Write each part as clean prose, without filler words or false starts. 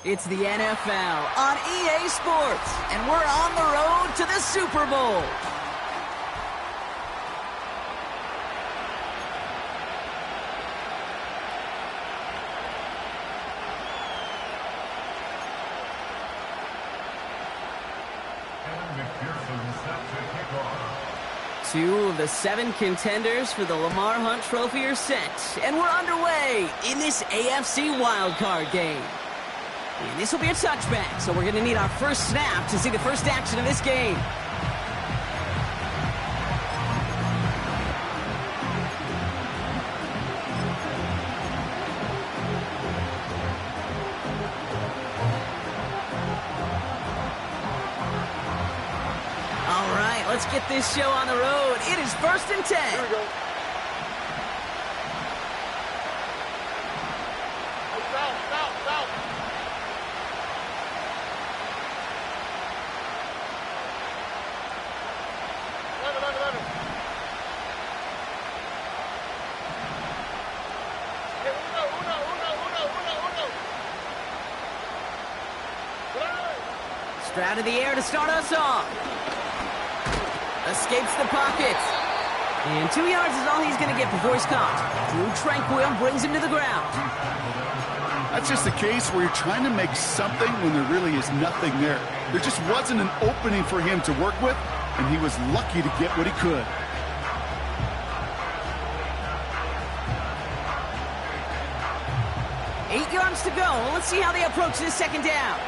It's the NFL on EA Sports, and we're on the road to the Super Bowl. Two of the 7 contenders for the Lamar Hunt Trophy are set, and we're underway in this AFC wildcard game. And this will be a touchback, so we're going to need our first snap to see the first action of this game. All right, let's get this show on the road. It is 1st and 10. Here we go. South. Let him. Hey, uno. Stroud in the air to start us off. Escapes the pocket. And 2 yards is all he's going to get before he's caught. Drew Tranquil brings him to the ground. That's just a case where you're trying to make something when there really is nothing there. There just wasn't an opening for him to work with, and he was lucky to get what he could. Eight yards to go. Let's see how they approach this second down.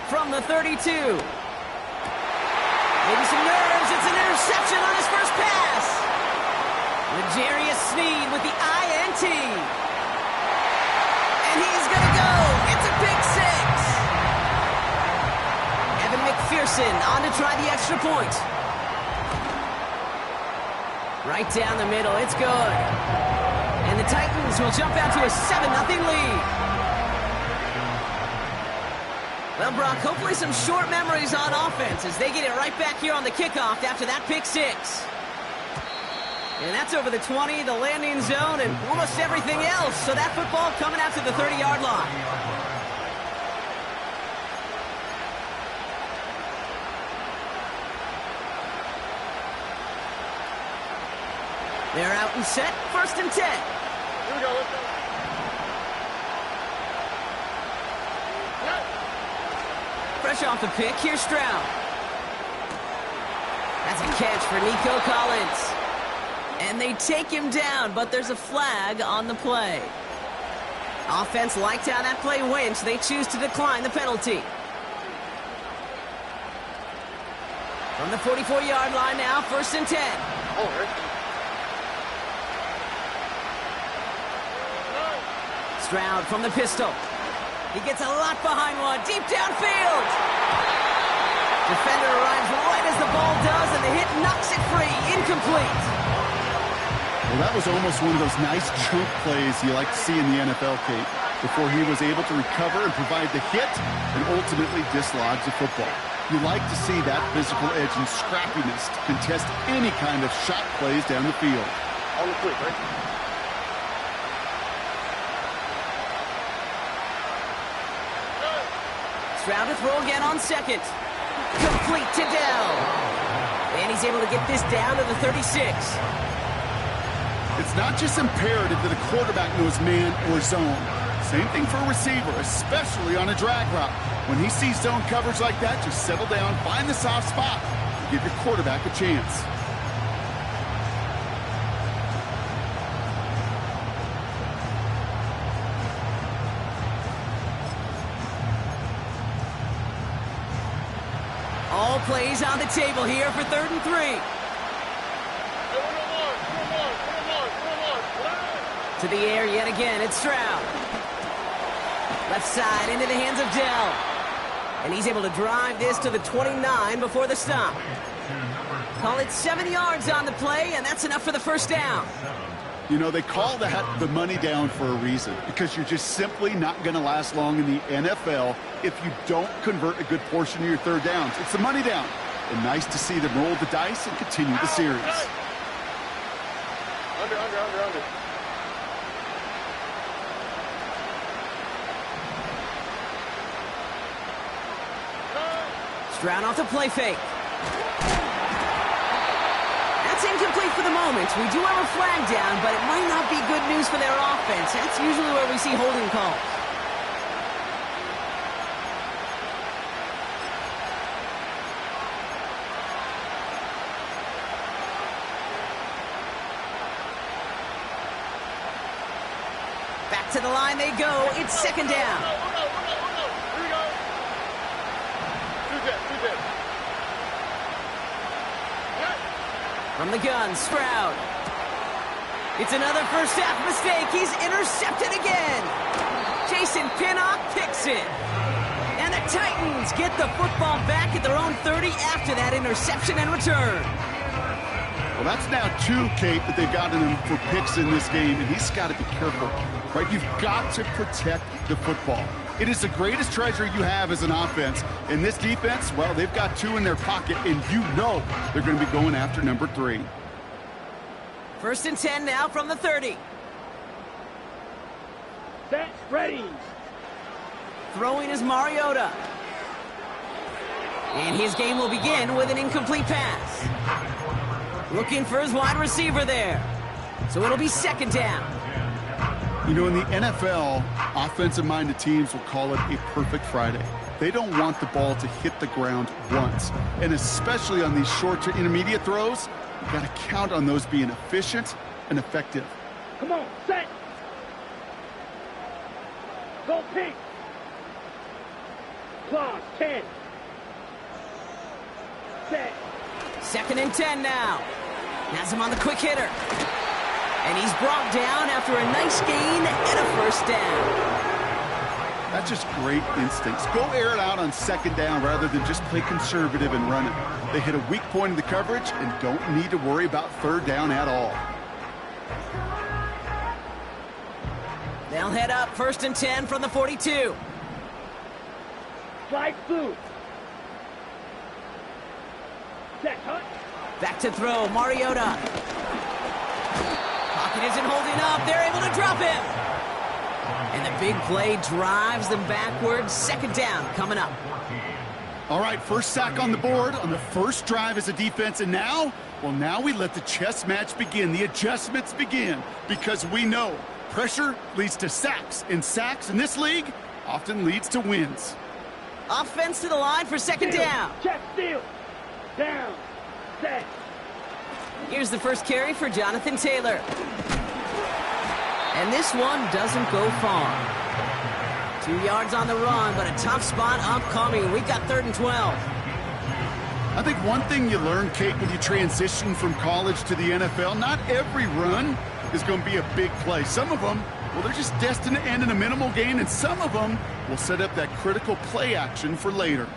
From the 32. Maybe some nerves. It's an interception on his first pass. L'Jarius Sneed with the INT. And he's going to go. It's a pick six. Evan McPherson on to try the extra point. Right down the middle. It's good. And the Titans will jump out to a 7-0 lead. Well, Brock, hopefully some short memories on offense as they get it right back here on the kickoff after that pick six. And that's over the 20, the landing zone, and almost everything else. So that football coming out to the 30-yard line. They're out and set, 1st and 10. Here we go, let's go. Fresh off the pick, here's Stroud. That's a catch for Nico Collins. And they take him down, but there's a flag on the play. Offense liked how that play went, so they choose to decline the penalty. From the 44-yard line now, 1st and 10. Stroud from the pistol. He gets a lot behind one, deep downfield. Defender arrives right as the ball does, and the hit knocks it free, incomplete. Well, that was almost one of those nice chunk plays you like to see in the NFL, Kate, before he was able to recover and provide the hit and ultimately dislodge the football. You like to see that physical edge and scrappiness to contest any kind of shot plays down the field. On the quick, right? Stroud to throw again on second. Complete to Dell. And he's able to get this down to the 36. It's not just imperative that a quarterback knows man or zone. Same thing for a receiver, especially on a drag route. When he sees zone coverage like that, just settle down, find the soft spot, and give your quarterback a chance. All plays on the table here for 3rd and 3. To the air yet again, it's Stroud. Left side into the hands of Dell. And he's able to drive this to the 29 before the stop. Call it 7 yards on the play, and that's enough for the first down. You know, they call that the money down for a reason, because you're just simply not going to last long in the NFL if you don't convert a good portion of your third downs. It's the money down. And nice to see them roll the dice and continue the series. Under. Stroud off the play fake. That's incomplete for the moment. We do have a flag down, but it might not be good news for their offense. That's usually where we see holding calls. Back to the line they go. It's second down. Here we go. Two dip. From the gun, Stroud. It's another first half mistake. He's intercepted again. Jason Pinnock picks it. And the Titans get the football back at their own 30 after that interception and return. Well, that's now 2, Kate, that they've gotten him for picks in this game, and he's got to be careful, right? You've got to protect the football. It is the greatest treasure you have as an offense. And this defense, well, they've got 2 in their pocket, and you know they're going to be going after number 3. First and 10 now from the 30. Set, ready. Throwing is Mariota. And his game will begin with an incomplete pass. Looking for his wide receiver there. So it'll be second down. You know, in the NFL, offensive-minded teams will call it a perfect Friday. They don't want the ball to hit the ground once. And especially on these short to intermediate throws, you got to count on those being efficient and effective. Come on, set. Go pink. Claws, 10. Set. Second and 10 now. Has him on the quick hitter. And he's brought down after a nice gain and a first down. That's just great instincts. Go air it out on second down rather than just play conservative and run it. They hit a weak point in the coverage and don't need to worry about third down at all. They'll head up first and 10 from the 42. Flag blue. Set, cut. Back to throw, Mariota. Pocket isn't holding up. They're able to drop him. And the big play drives them backwards. Second down coming up. All right, first sack on the board on the first drive as a defense. And now, well, now we let the chess match begin. The adjustments begin because we know pressure leads to sacks. And sacks in this league often leads to wins. Offense to the line for second down. Check, steal. Down. Set. Here's the first carry for Jonathan Taylor. And this one doesn't go far. 2 yards on the run, but a tough spot upcoming. We've got 3rd and 12. I think one thing you learn, Kate, when you transition from college to the NFL, not every run is going to be a big play. Some of them, well, they're just destined to end in a minimal gain, and some of them will set up that critical play action for later.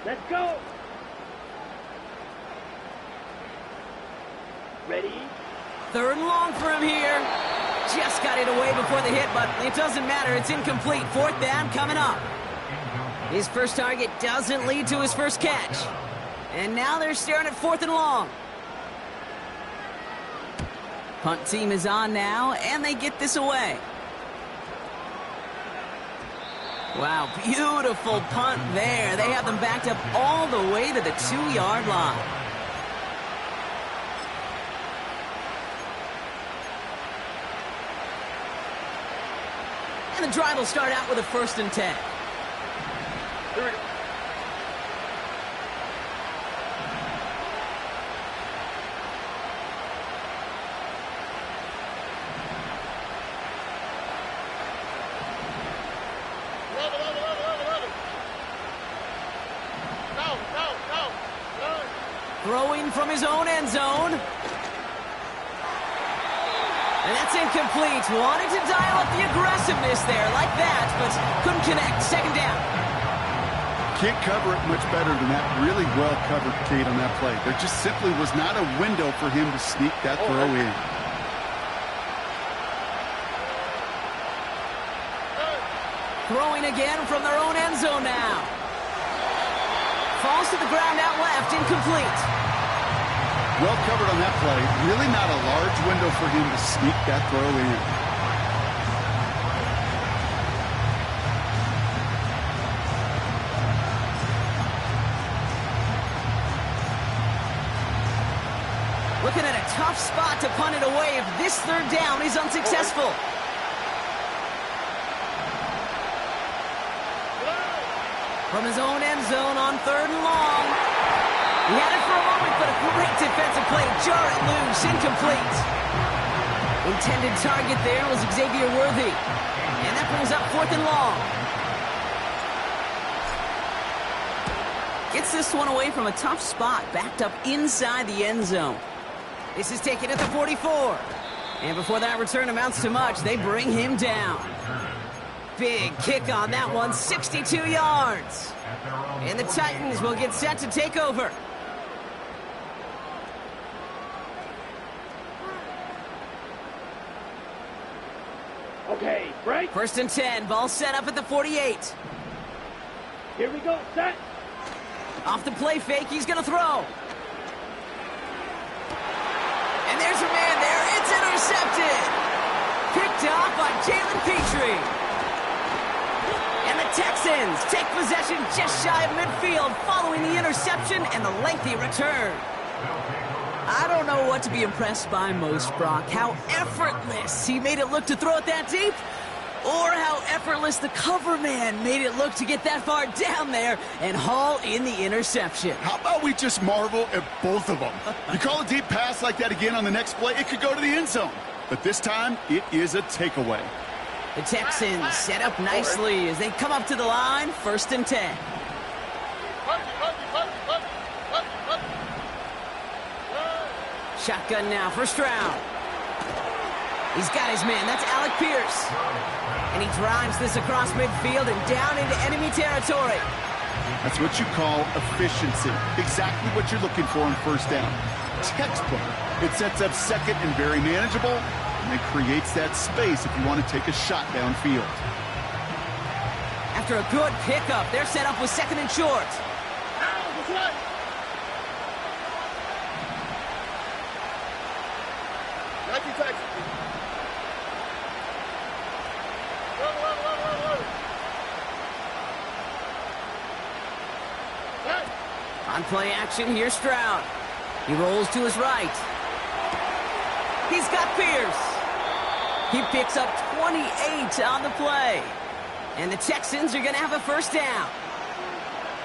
Let's go. Ready? 3rd and long for him here. Just got it away before the hit, but it doesn't matter. It's incomplete. 4th down coming up. His first target doesn't lead to his first catch. And now they're staring at 4th and long. Punt team is on now, and they get this away. Wow, beautiful punt there. They have them backed up all the way to the 2-yard line. And the drive will start out with a 1st and 10. Here we go. Throwing from his own end zone. And that's incomplete. Wanted to dial up the aggressiveness there like that, but couldn't connect. Second down. Can't cover it much better than that. Really well covered, Kate, on that play. There just simply was not a window for him to sneak that throw in. Throwing again from their own end zone now. Falls to the ground out left, incomplete. Well covered on that play. Really not a large window for him to sneak that throw in. Looking at a tough spot to punt it away if this third down is unsuccessful. From his own end zone on 3rd and long. He had it for a moment, but a great defensive play to jar it loose, incomplete. Intended target there was Xavier Worthy. And that brings up 4th and long. Gets this one away from a tough spot, backed up inside the end zone. This is taken at the 44. And before that return amounts to much, they bring him down. Big kick on that one, 62 yards. And the Titans will get set to take over. Okay, break. 1st and 10, ball set up at the 48. Here we go, set. Off the play fake, he's going to throw. And there's a man there, it's intercepted. Picked off by Jalen Petrie. And the Texans take possession just shy of midfield following the interception and the lengthy return. I don't know what to be impressed by most, Brock. How effortless he made it look to throw it that deep, or how effortless the cover man made it look to get that far down there and haul in the interception. How about we just marvel at both of them? You call a deep pass like that again on the next play, it could go to the end zone. But this time, it is a takeaway. The Texans set up nicely as they come up to the line, 1st and 10. Shotgun now for Stroud. He's got his man, that's Alec Pierce. And he drives this across midfield and down into enemy territory. That's what you call efficiency. Exactly what you're looking for on 1st down. Textbook. It sets up 2nd and very manageable. And it creates that space if you want to take a shot downfield. After a good pickup, they're set up with 2nd and short. On play action, here's Stroud. He rolls to his right. He's got Pierce. He picks up 28 on the play. And the Texans are going to have a 1st down.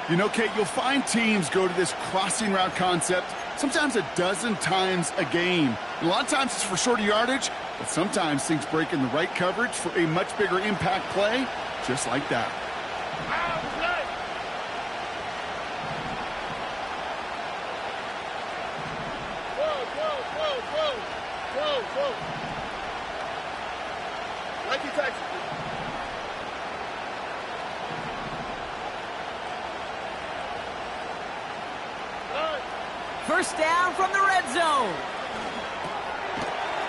You know, Kate, you'll find teams go to this crossing route concept sometimes a dozen times a game. A lot of times it's for shorter yardage, but sometimes things break in the right coverage for a much bigger impact play, just like that. First down from the red zone.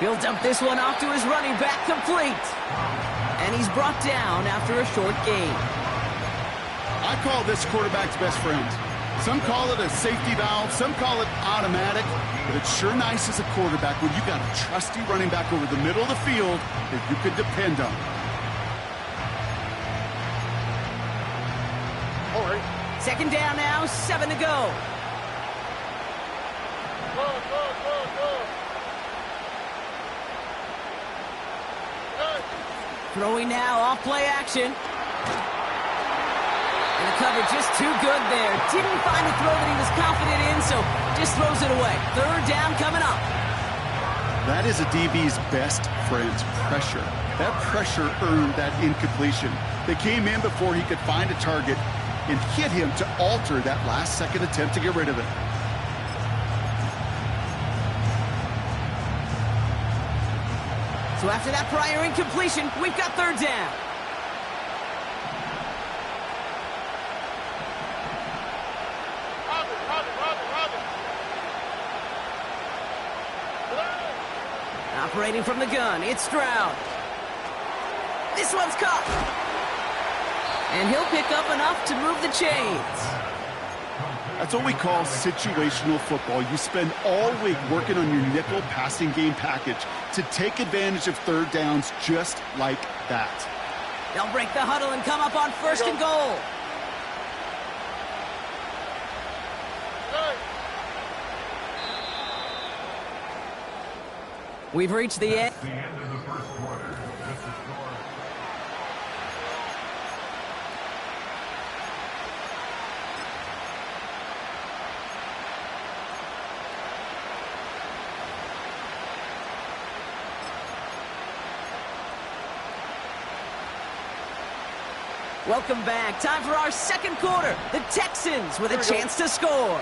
He'll dump this one off to his running back, complete. And he's brought down after a short gain. I call this quarterback's best friend. Some call it a safety valve, some call it automatic, but it's sure nice as a quarterback when you got a trusty running back over the middle of the field that you can depend on. All right. 2nd down now, 7 to go. Throwing now, off play action. And the cover just too good there. Didn't find the throw that he was confident in, so just throws it away. 3rd down coming up. That is a DB's best friend, pressure. That pressure earned that incompletion. They came in before he could find a target and hit him to alter that last-second attempt to get rid of it. So after that prior incompletion, we've got 3rd down. Operating from the gun, it's Stroud. This one's caught. And he'll pick up enough to move the chains. That's what we call situational football. You spend all week working on your nickel passing game package to take advantage of third downs just like that. They'll break the huddle and come up on first and goal. We've reached the end. The end of the first quarter. Just the score. Welcome back. Time for our second quarter. The Texans with a chance to score.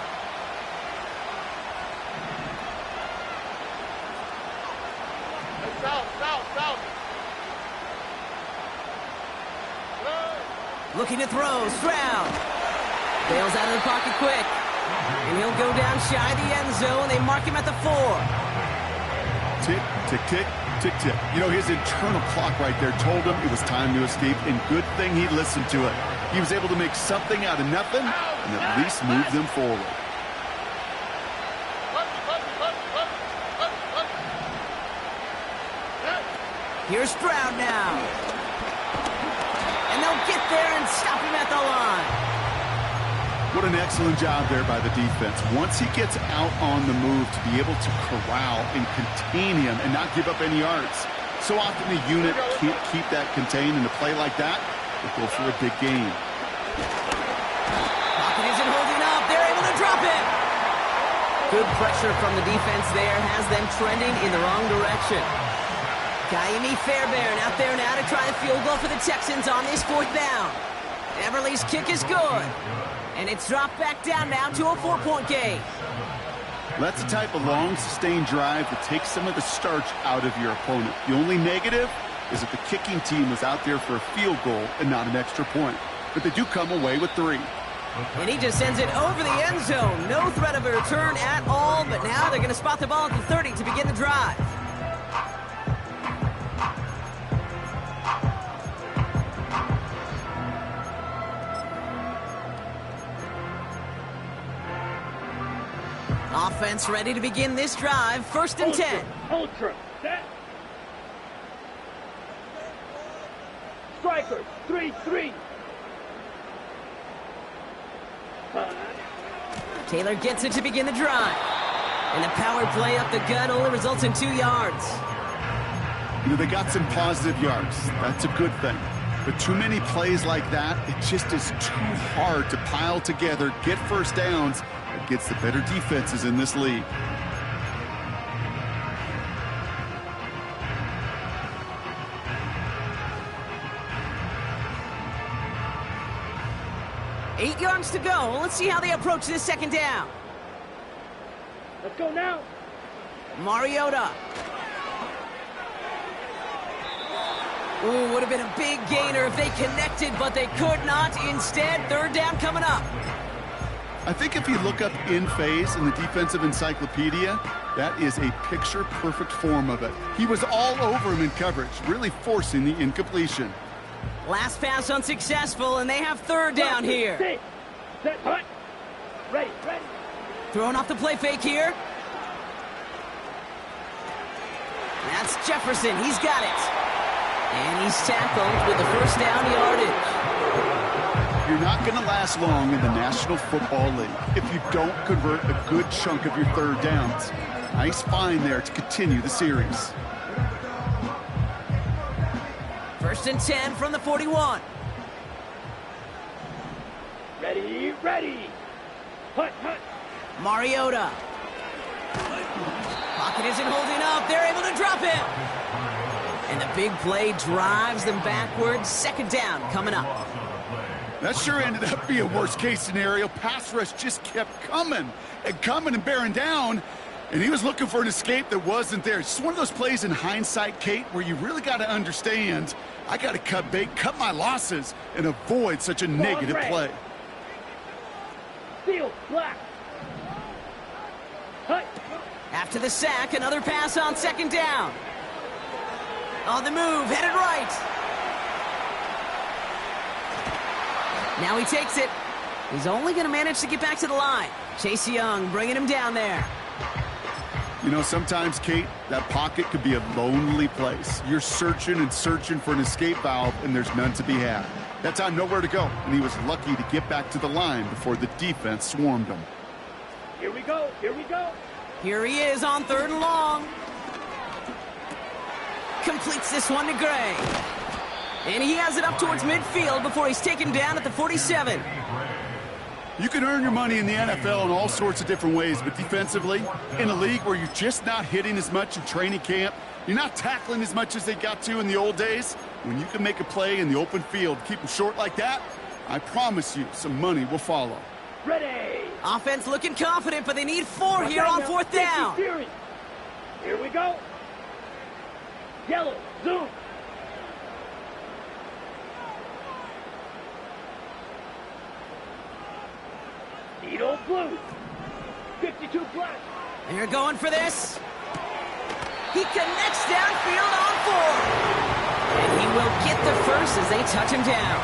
Looking to throw, Stroud. Bails out of the pocket quick. And he'll go down shy of the end zone. They mark him at the 4. Tick, tick, tick, tick, tick. You know, his internal clock right there told him it was time to escape, and good thing he listened to it. He was able to make something out of nothing and at least move them forward. Here's Stroud now. And they'll get there and stop him at the line. What an excellent job there by the defense. Once he gets out on the move, to be able to corral and contain him and not give up any yards. So often the unit can't keep that contained, and a play like that will go for a big gain. Pocket isn't holding up. They're able to drop it. Good pressure from the defense there has them trending in the wrong direction. Kaimi Fairbairn out there now to try a field goal for the Texans on this 4th down. Everly's kick is good. And it's dropped back down now to a 4-point game. That's the type of long, sustained drive that takes some of the starch out of your opponent. The only negative is that the kicking team was out there for a field goal and not an extra point. But they do come away with 3. And he just sends it over the end zone. No threat of a return at all, but now they're going to spot the ball at the 30 to begin the drive. Offense ready to begin this drive. 1st and 10. Ultra. Set. Strikers. 3-3. Taylor gets it to begin the drive. And the power play up the gut only results in 2 yards. You know, they got some positive yards. That's a good thing. But too many plays like that, it just is too hard to pile together, get first downs, against the better defenses in this league. Eight yards to go. Let's see how they approach this 2nd down. Let's go now. Mariota. Ooh, would have been a big gainer if they connected, but they could not. Instead, 3rd down coming up. I think if you look up in phase in the defensive encyclopedia, that is a picture-perfect form of it. He was all over him in coverage, really forcing the incompletion. Last pass unsuccessful, and they have 3rd down here. Sit. Set. Hut. Ready. Throwing off the play fake here. That's Jefferson. He's got it. And he's tackled with the 1st down yardage. You're not going to last long in the National Football League if you don't convert a good chunk of your 3rd downs. Nice find there to continue the series. 1st and 10 from the 41. Ready. Hut. Mariota. Pocket isn't holding up. They're able to drop him. And the big play drives them backwards. 2nd down coming up. That sure ended up being a worst-case scenario. Pass rush just kept coming and bearing down, and he was looking for an escape that wasn't there. It's just one of those plays in hindsight, Kate, where you really got to understand, I got to cut bait, cut my losses, and avoid such a negative play. Field. Black. Hut. After the sack, another pass on 2nd down. On the move, headed right. Now he takes it. He's only going to manage to get back to the line. Chase Young bringing him down there. You know, sometimes, Kate, that pocket could be a lonely place. You're searching and searching for an escape valve, and there's none to be had. That time, nowhere to go, and he was lucky to get back to the line before the defense swarmed him. Here we go. Here we go. Here he is on 3rd and long. Completes this one to Gray. And he has it up towards midfield before he's taken down at the 47. You can earn your money in the NFL in all sorts of different ways, but defensively, in a league where you're just not hitting as much in training camp, you're not tackling as much as they got to in the old days, when you can make a play in the open field, keep them short like that, I promise you some money will follow. Ready. Offense looking confident, but they need 4 here on 4th down. Here we go. Yellow, zoom. Needle blue. 52 black. They're going for this. He connects downfield on 4. And he will get the first as they touch him down.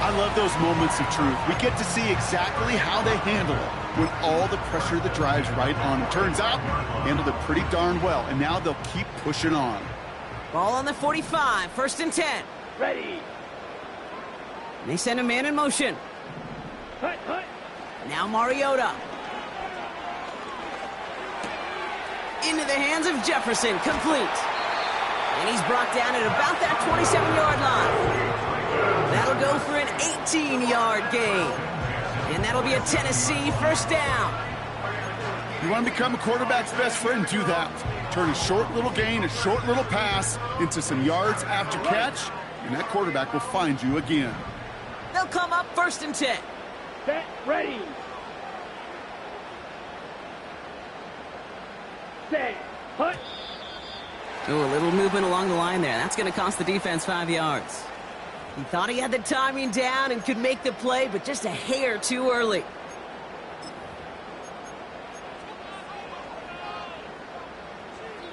I love those moments of truth. We get to see exactly how they handle it when all the pressure that drives right on them. Turns out, handled it pretty darn well, and now they'll keep pushing on. Ball on the 45, 1st and 10. Ready. They send a man in motion. Hut, hut. Now Mariota. Into the hands of Jefferson, complete. And he's brought down at about that 27-yard line. That'll go for an 18-yard gain. And that'll be a Tennessee 1st down. You want to become a quarterback's best friend? Do that. Turn a short little gain, a short little pass into some yards after catch, and that quarterback will find you again. They'll come up 1st and 10. Set, ready. Set, hut. Oh, a little movement along the line there. That's going to cost the defense 5 yards. He thought he had the timing down and could make the play, but just a hair too early.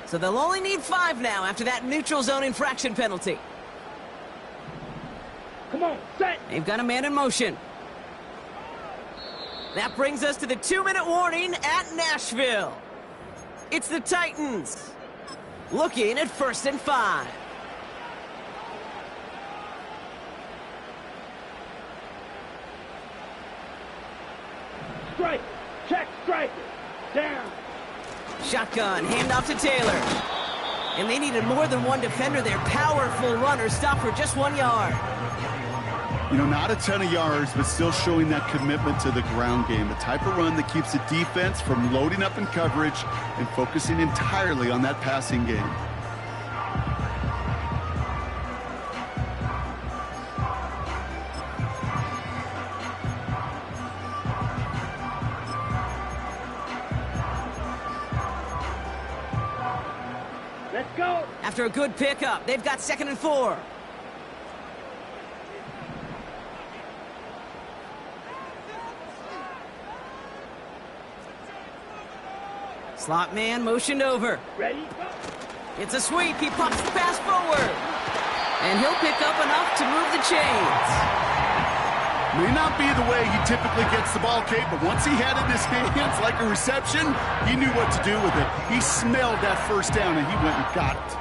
So they'll only need 5 now after that neutral zone infraction penalty. Come on, set. They've got a man in motion. That brings us to the 2-minute warning at Nashville. It's the Titans looking at 1st and 5. Strike. Check striker. Down. Shotgun, handoff to Taylor. And they needed more than one defender. Their powerful runner stopped for just 1 yard. You know, not a ton of yards, but still showing that commitment to the ground game. The type of run that keeps the defense from loading up in coverage and focusing entirely on that passing game. Let's go. After a good pickup, they've got 2nd and 4. Slot man motioned over. Ready, go. It's a sweep. He pops the pass forward. And he'll pick up enough to move the chains. May not be the way he typically gets the ball, Kate, but once he had it in his hands like a reception, he knew what to do with it. He smelled that 1st down, and he went and got it.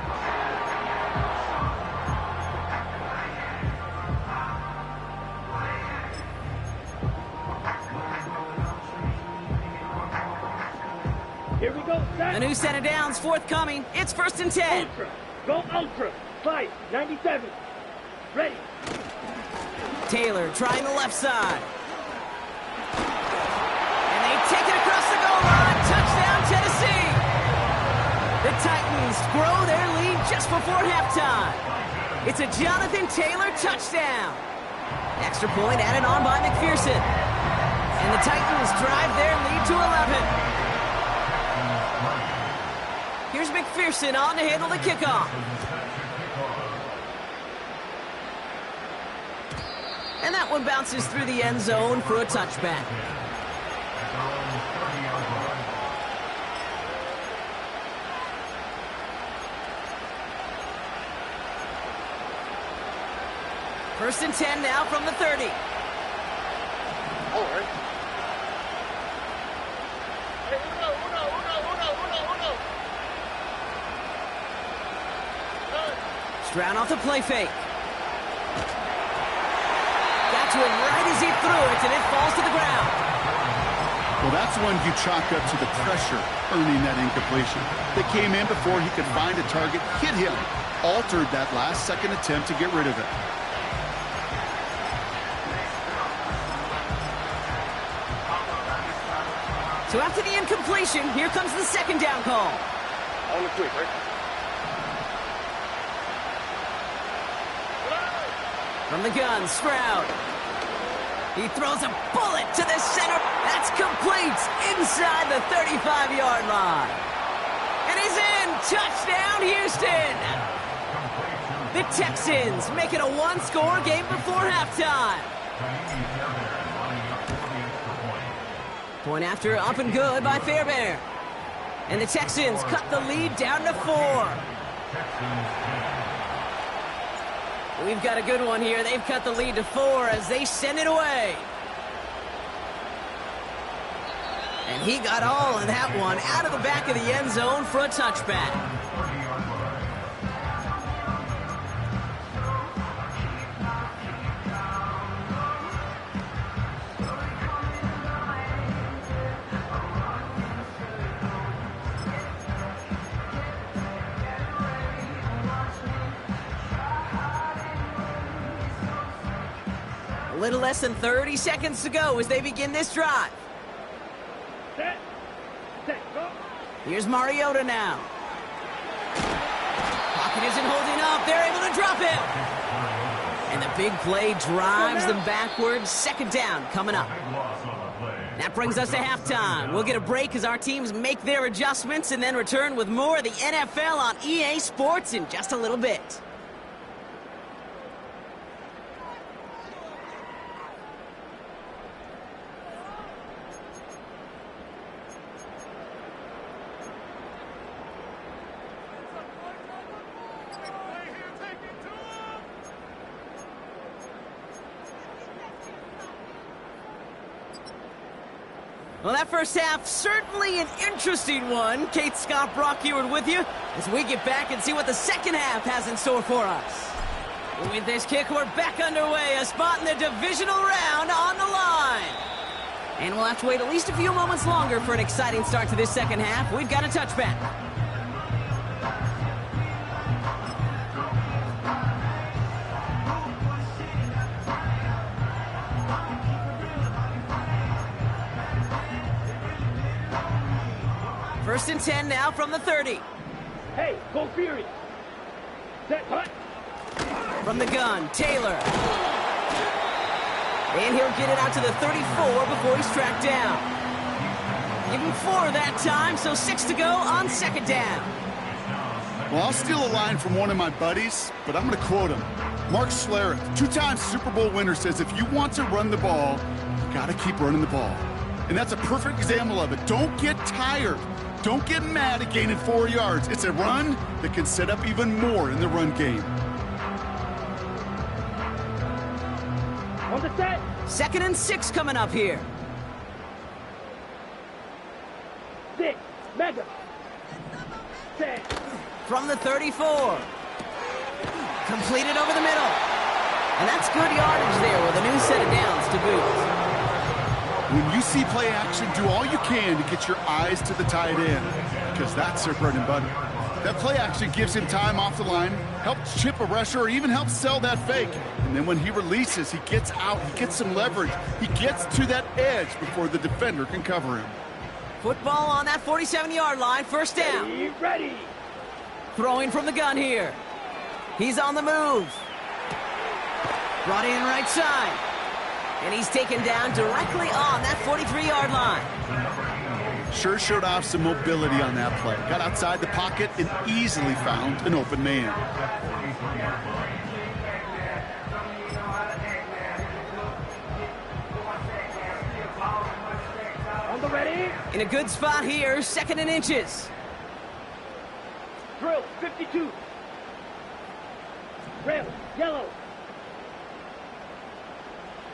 Here we go, set. A new set of downs forthcoming. It's 1st and 10. Ultra. Go ultra. Fight. 97. Ready. Taylor trying the left side. And they take it across the goal line. Touchdown, Tennessee. The Titans grow their lead just before halftime. It's a Jonathan Taylor touchdown. Extra point added on by McPherson. And the Titans drive their lead to 11. Here's McPherson on to handle the kickoff. And that one bounces through the end zone for a touchback. First and 10 now from the 30. Stroud off the play fake. Got to him right as he threw it, and it falls to the ground. Well, that's one you chalk up to the pressure earning that incompletion. They came in before he could find a target, hit him, altered that last-second attempt to get rid of it. So after the incompletion, here comes the second down call. On the quick, right? From the gun, Stroud. He throws a bullet to the center. That's complete inside the 35-yard line. And he's in. Touchdown, Houston. The Texans make it a one-score game before halftime. Point after up and good by Fairbairn. And the Texans cut the lead down to 4. We've got a good one here. They've cut the lead to 4 as they send it away. And he got all of that one out of the back of the end zone for a touchback. A little less than 30 seconds to go as they begin this drive. Set, go. Here's Mariota now. Pocket isn't holding up. They're able to drop him. And the big play drives them backwards. Second down coming up. That brings us to halftime. We'll get a break as our teams make their adjustments and then return with more of the NFL on EA Sports in just a little bit. Well, that first half, certainly an interesting one. Kate, Scott, Brock Eward with you as we get back and see what the second half has in store for us. With this kick, we're back underway. A spot in the divisional round on the line. And we'll have to wait at least a few moments longer for an exciting start to this second half. We've got a touchback. First and 10 now from the 30. Hey, go Fury. Set, hut. From the gun, Taylor. And he'll get it out to the 34 before he's tracked down. Give him 4 that time, so 6 to go on second down. Well, I'll steal a line from one of my buddies, but I'm going to quote him. Mark Schlereth, 2-time Super Bowl winner, says if you want to run the ball, you got to keep running the ball. And that's a perfect example of it. Don't get tired. Don't get mad at gaining 4 yards. It's a run that can set up even more in the run game. On the set. Second and 6 coming up here. 6, mega. Set. From the 34. Completed over the middle. And that's good yardage there with a new set of downs to boot. When you see play action, do all you can to get your eyes to the tight end, because that's their bread and butter. That play action gives him time off the line, helps chip a rusher, or even helps sell that fake. And then when he releases, he gets out, he gets some leverage. He gets to that edge before the defender can cover him. Football on that 47-yard line, first down. Ready. Throwing from the gun here. He's on the move. Brought in right side. And he's taken down directly on that 43-yard line. Sure showed off some mobility on that play. Got outside the pocket and easily found an open man. On the ready. In a good spot here, second and inches. Drill, 52. Red, yellow.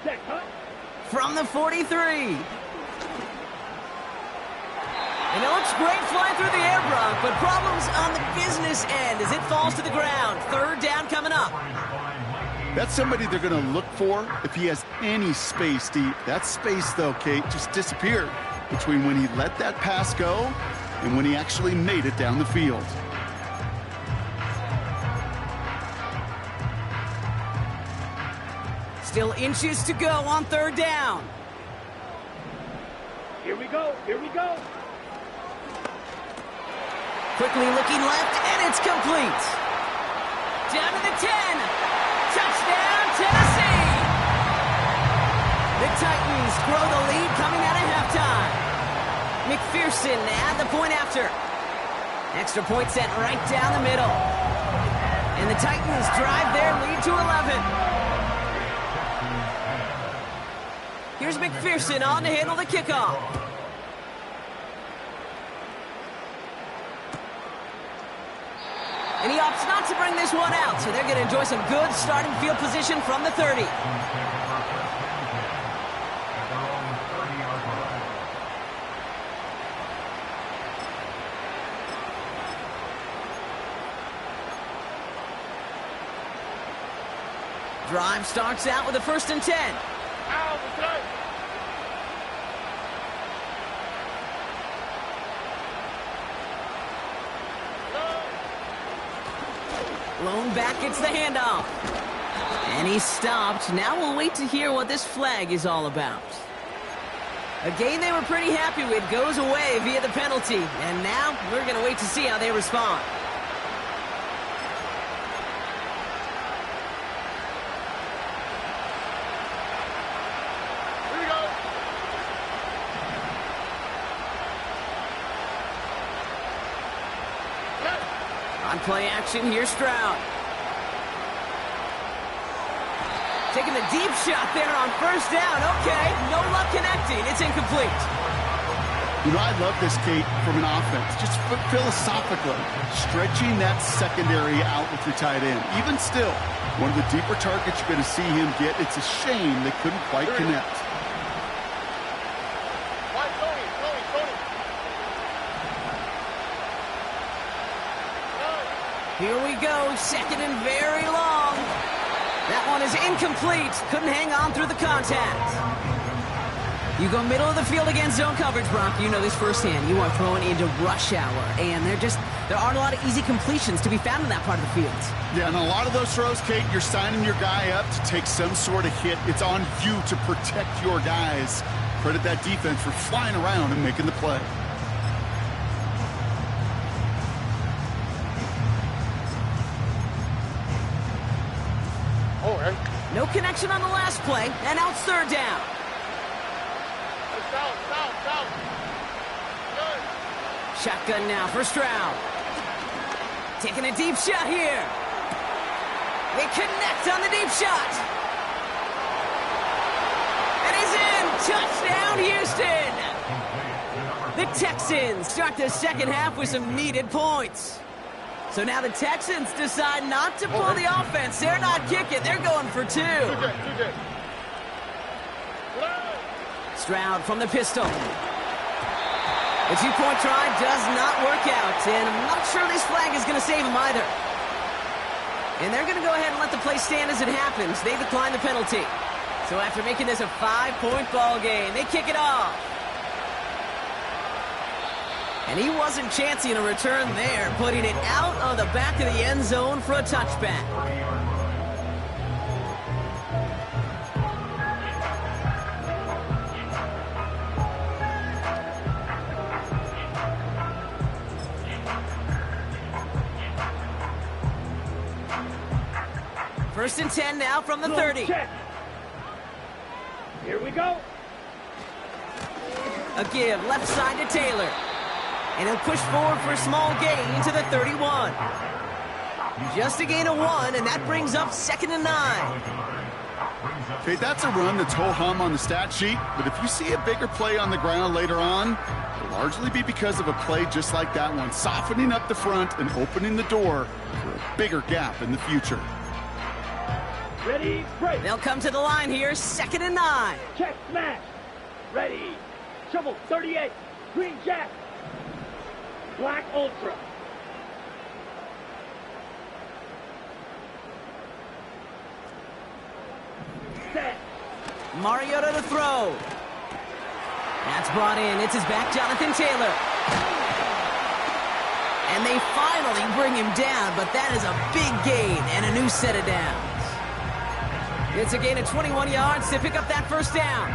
Check, huh? From the 43. And it looks great flying through the air, Brock, but problems on the business end as it falls to the ground. Third down coming up. That's somebody they're going to look for if he has any space deep. That space, though, Kate, just disappeared between when he let that pass go and when he actually made it down the field. Still inches to go on third down. Here we go. Here we go. Quickly looking left, and it's complete. Down to the 10. Touchdown, Tennessee. The Titans grow the lead coming out of halftime. McPherson at the point after. Extra point set right down the middle. And the Titans drive their lead to 11. Here's McPherson on to handle the kickoff. And he opts not to bring this one out, so they're going to enjoy some good starting field position from the 30. Drive starts out with a 1st and 10. Lone back gets the handoff. And he's stopped. Now we'll wait to hear what this flag is all about. A game they were pretty happy with goes away via the penalty. And now we're going to wait to see how they respond. Here we go. On play action, here's Stroud. Taking the deep shot there on 1st down. Okay, no luck connecting. It's incomplete. You know, I love this, Kate, from an offense. Just philosophically, stretching that secondary out with your tight end. Even still, one of the deeper targets you're going to see him get. It's a shame they couldn't quite connect. Here we go, 2nd and very long. That one is incomplete. Couldn't hang on through the contact. You go middle of the field against zone coverage, Brock. You know this firsthand. You are throwing into rush hour, and there aren't a lot of easy completions to be found in that part of the field. Yeah, and a lot of those throws, Kate, you're signing your guy up to take some sort of hit. It's on you to protect your guys. Credit that defense for flying around and making the play. No connection on the last play, and now it's 3rd down. Shotgun now for Stroud. Taking a deep shot here. They connect on the deep shot. And he's in. Touchdown, Houston. The Texans start the 2nd half with some needed points. So now the Texans decide not to pull the offense. They're not kicking. They're going for 2. Stroud from the pistol. The 2-point try does not work out, and I'm not sure this flag is going to save him either. And they're going to go ahead and let the play stand as it happens. They decline the penalty. So after making this a 5-point ball game, they kick it off. And he wasn't chancing a return there, putting it out of the back of the end zone for a touchback. First and 10 now from the 30. Check. Here we go. A give left side to Taylor. And he'll push forward for a small gain to the 31. Just a gain of 1, and that brings up 2nd and 9. Okay, that's a run that's ho-hum on the stat sheet, but if you see a bigger play on the ground later on, it'll largely be because of a play just like that one, softening up the front and opening the door for a bigger gap in the future. Ready, break. They'll come to the line here, 2nd and 9. Check, smash. Ready. Shovel, 38. Green jack. Black ultra. Set. Mariota to throw. That's brought in. It's his back, Jonathan Taylor. And they finally bring him down, but that is a big gain and a new set of downs. It's a gain of 21 yards to pick up that first down.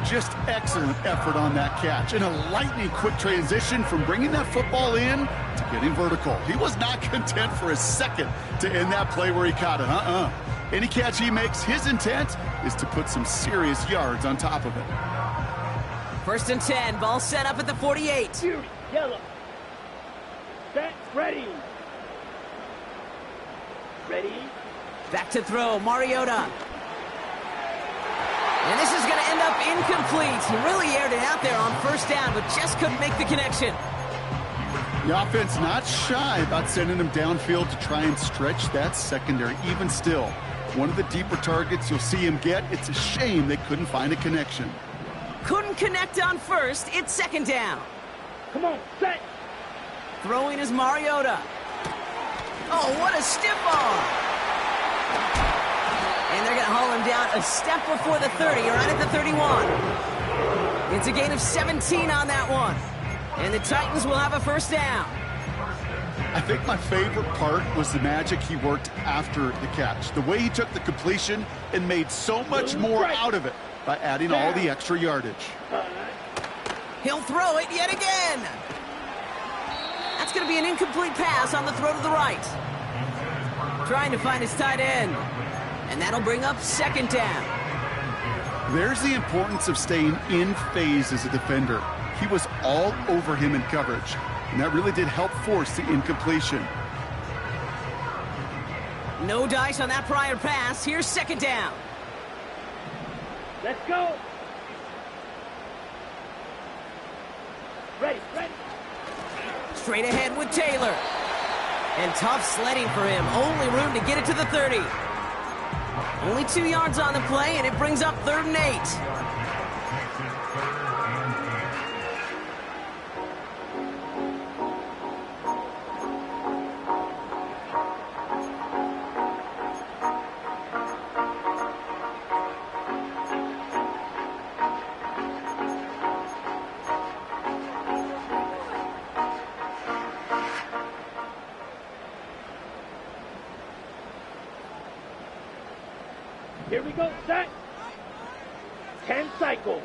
Just excellent effort on that catch. And a lightning quick transition from bringing that football in to getting vertical. He was not content for a second to end that play where he caught it. Any catch he makes, his intent is to put some serious yards on top of it. 1st and 10, ball set up at the 48. Beauty, yellow. Set, ready. Ready. Back to throw, Mariota. And this is going to end up incomplete. He really aired it out there on 1st down, but just couldn't make the connection. The offense not shy about sending him downfield to try and stretch that secondary. Even still, one of the deeper targets you'll see him get. It's a shame they couldn't find a connection. Couldn't connect on 1st. It's 2nd down. Come on, set. Throwing is Mariota. Oh, what a stiff arm. And they're going to haul him down a step before the 30, right at the 31. It's a gain of 17 on that one. And the Titans will have a 1st down. I think my favorite part was the magic he worked after the catch. The way he took the completion and made so much more out of it by adding all the extra yardage. He'll throw it yet again. That's going to be an incomplete pass on the throw to the right. Trying to find his tight end. And that'll bring up 2nd down. There's the importance of staying in phase as a defender. He was all over him in coverage, and that really did help force the incompletion. No dice on that prior pass. Here's 2nd down. Let's go. Ready, ready. Straight ahead with Taylor. And tough sledding for him. Only room to get it to the 30. Only 2 yards on the play, and it brings up 3rd and 8. Here we go, set. 10 cycles.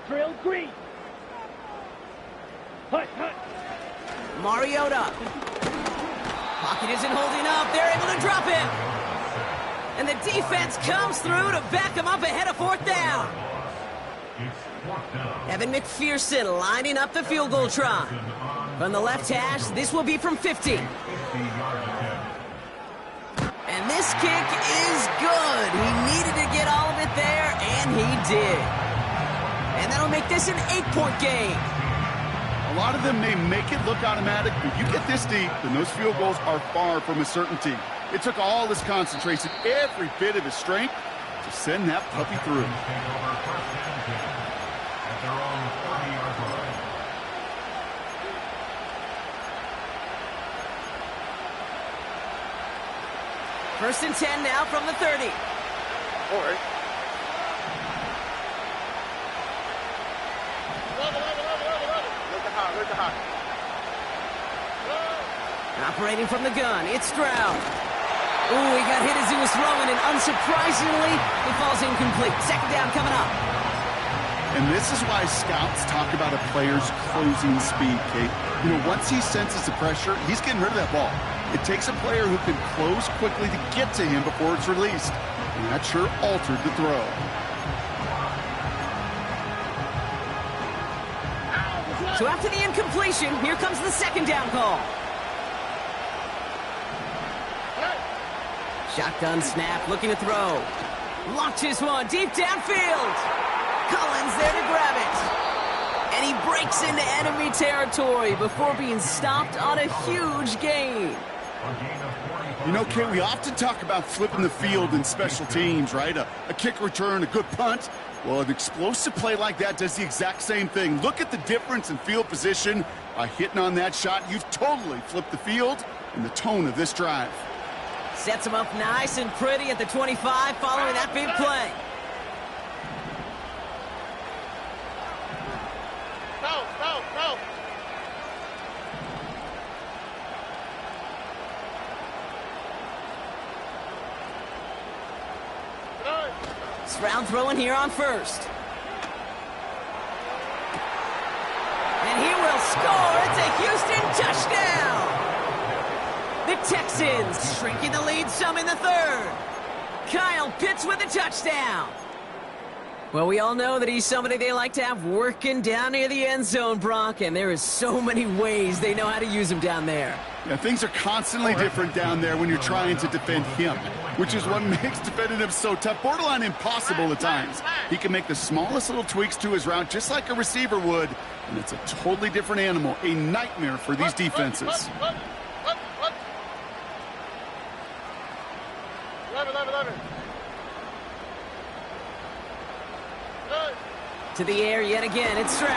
Drill green. Hut, hut. Mariota. Pocket isn't holding up. They're able to drop him. And the defense comes through to back him up ahead of 4th down. Evan McPherson lining up the field goal try. From the left hash, this will be from 50. And this kick is good. He needed to get all of it there, and he did. And that'll make this an 8-point game. A lot of them may make it look automatic, but you get this deep, and those field goals are far from a certainty. It took all his concentration, every bit of his strength, to send that puppy through. First and 10 now from the 30. All right. Operating from the gun, it's Stroud. Ooh, he got hit as he was throwing, and unsurprisingly, it falls incomplete. 2nd down coming up. And this is why scouts talk about a player's closing speed, Kate. You know, once he senses the pressure, he's getting rid of that ball. It takes a player who can close quickly to get to him before it's released. And that sure altered the throw. So after the incompletion, here comes the 2nd down call. Shotgun snap, looking to throw. Launches one deep downfield. Collins there to grab it. And he breaks into enemy territory before being stopped on a huge gain. You know, Kate, we often talk about flipping the field in special teams, right? A kick return, a good punt. Well, an explosive play like that does the exact same thing. Look at the difference in field position. By hitting on that shot, you've totally flipped the field and the tone of this drive. Sets him up nice and pretty at the 25 following that big play. Go. Stroud throwing here on first. And he will score. It's a Houston touchdown. The Texans shrinking the lead some in the third. Kyle Pitts with a touchdown. Well, we all know that he's somebody they like to have working down near the end zone, Brock, and there is so many ways they know how to use him down there. Yeah, things are constantly different down there when you're trying to defend him, which is what makes defending him so tough, borderline impossible at times. He can make the smallest little tweaks to his route just like a receiver would, and it's a totally different animal, a nightmare for these defenses. 11. To the air yet again, it's Stroud.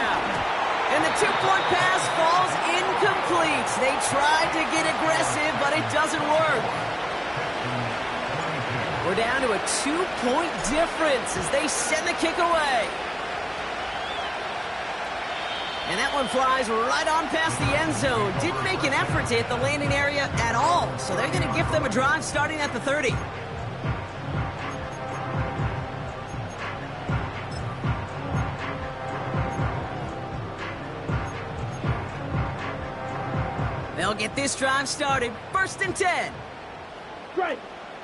And the two-point pass falls incomplete. They tried to get aggressive, but it doesn't work. We're down to a 2-point difference as they send the kick away. And that one flies right on past the end zone. Didn't make an effort to hit the landing area at all, so they're going to give them a drive starting at the 30. They'll get this drive started. 1st and 10. Strike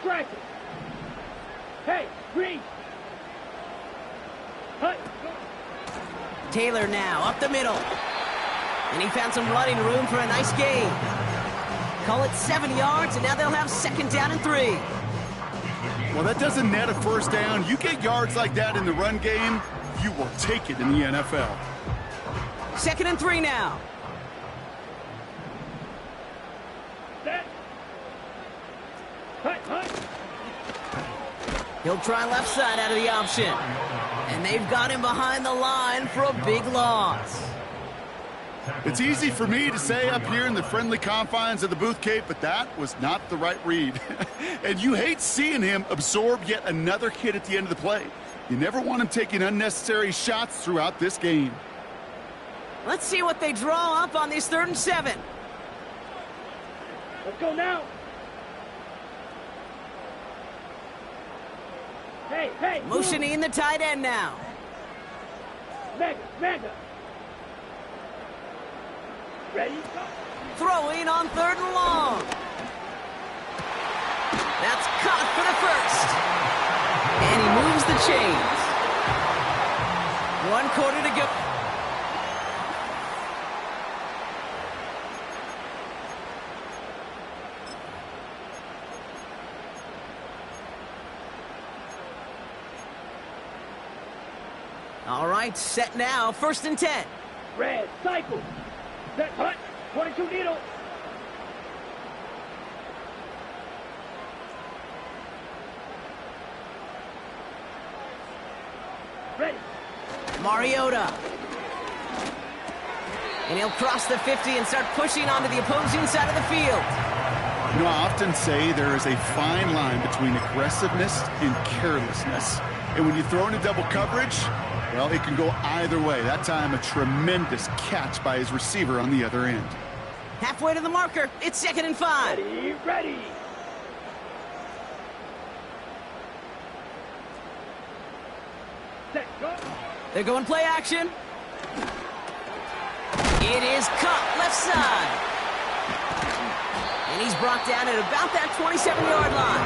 it. Hey, Green. Hut. Taylor now up the middle. And he found some running room for a nice gain. Call it 7 yards, and now they'll have 2nd down and 3. Well, that doesn't net a first down. You get yards like that in the run game, you will take it in the NFL. 2nd and 3 now. Set. Hut. He'll try left side out of the option. And they've got him behind the line for a big loss. It's easy for me to say up here in the friendly confines of the booth, Kate, but that was not the right read. And you hate seeing him absorb yet another hit at the end of the play. You never want him taking unnecessary shots throughout this game. Let's see what they draw up on this 3rd and 7. Let's go now. Hey. Motioning the tight end now. Mega. Ready? Throwing on 3rd and long. That's caught for the 1st. And he moves the chains. 1 quarter to go. All right, set now. 1st and 10. Red, cycle. Set, hut. 22 needle. Ready. Mariota. And he'll cross the 50 and start pushing onto the opposing side of the field. You know, I often say there is a fine line between aggressiveness and carelessness. And when you throw into double coverage, well, it can go either way. That time, a tremendous catch by his receiver on the other end. Halfway to the marker. It's 2nd and 5. Ready. Set, go. They're going play action. It is caught left side. And he's brought down at about that 27-yard line.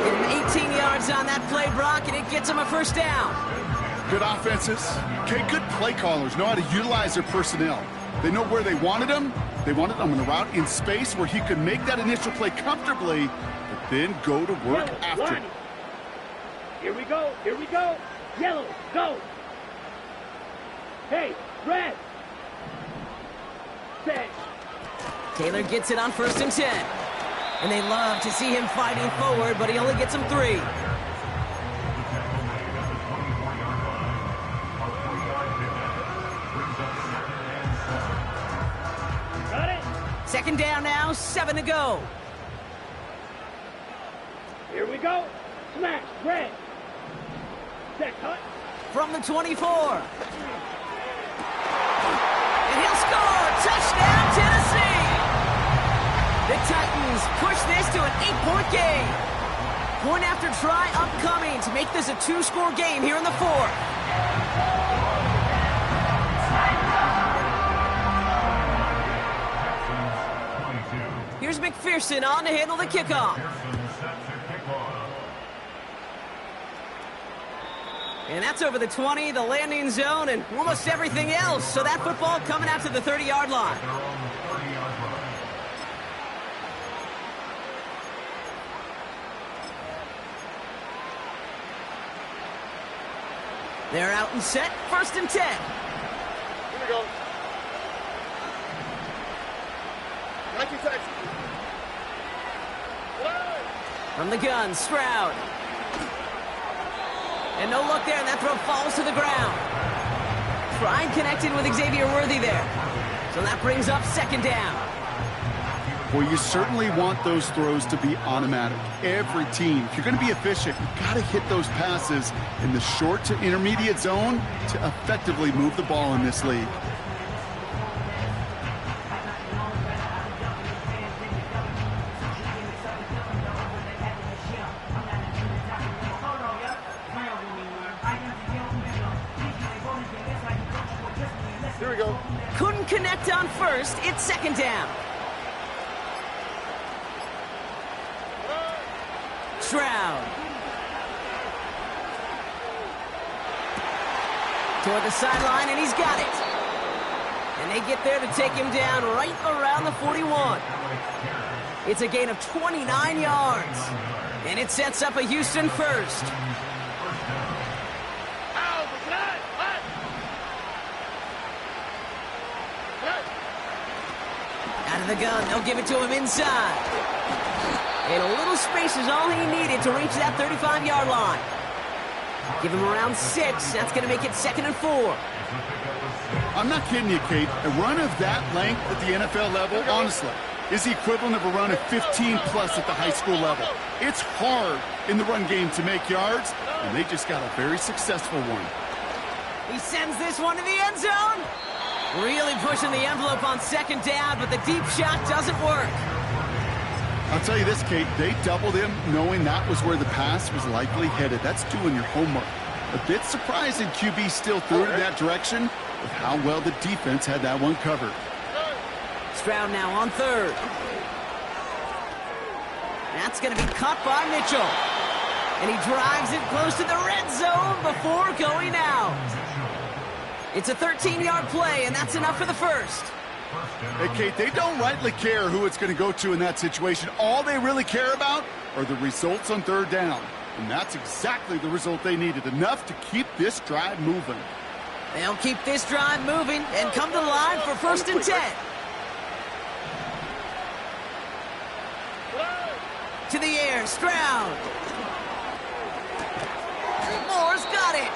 Get him 18 yards on that play, Brock, and it gets him a 1st down. Good offenses. Okay, good play callers know how to utilize their personnel. They know where they wanted him. They wanted him on the route in space where he could make that initial play comfortably, but then go to work after. Line. Here we go. Yellow, go. Hey, red. Set. Taylor gets it on 1st and 10. And they love to see him fighting forward, but he only gets them 3. Got it? Second down now, 7 to go. Here we go. Smash, red. Set cut. From the 24. And he'll score! Touchdown, Tennessee! The Titans push this to an 8-point game. Point after try upcoming to make this a 2-score game here in the 4th. Here's McPherson on to handle the kickoff. And that's over the 20, the landing zone, and almost everything else. So that football coming out to the 30-yard line. They're out and set, 1st and 10. Here we go. 19 seconds. From the gun, Stroud. And no luck there, and that throw falls to the ground. Prime connected with Xavier Worthy there. So that brings up 2nd down. Well, you certainly want those throws to be automatic. Every team, if you're going to be efficient, you've got to hit those passes in the short to intermediate zone to effectively move the ball in this league. Here we go. Couldn't connect on 1st, it's 2nd down. Stroud. Toward the sideline, and he's got it. And they get there to take him down right around the 41. It's a gain of 29 yards. And it sets up a Houston 1st. Out of the gun, they'll give it to him inside. And a little space is all he needed to reach that 35-yard line. Give him around 6. That's going to make it 2nd and 4. I'm not kidding you, Kate. A run of that length at the NFL level, honestly, is the equivalent of a run of 15-plus at the high school level. It's hard in the run game to make yards, and they just got a very successful one. He sends this one to the end zone. Really pushing the envelope on 2nd down, but the deep shot doesn't work. I'll tell you this, Kate, they doubled him knowing that was where the pass was likely headed. That's doing your homework. A bit surprising QB still threw it in that direction with how well the defense had that one covered. Stroud now on 3rd. That's going to be caught by Mitchell. And he drives it close to the red zone before going out. It's a 13-yard play, and that's enough for the 1st. Hey, Kate, they don't rightly care who it's going to go to in that situation. All they really care about are the results on 3rd down. And that's exactly the result they needed, enough to keep this drive moving. They'll keep this drive moving and come to the line for 1st and 10. To the air, Stroud. Moore's got it.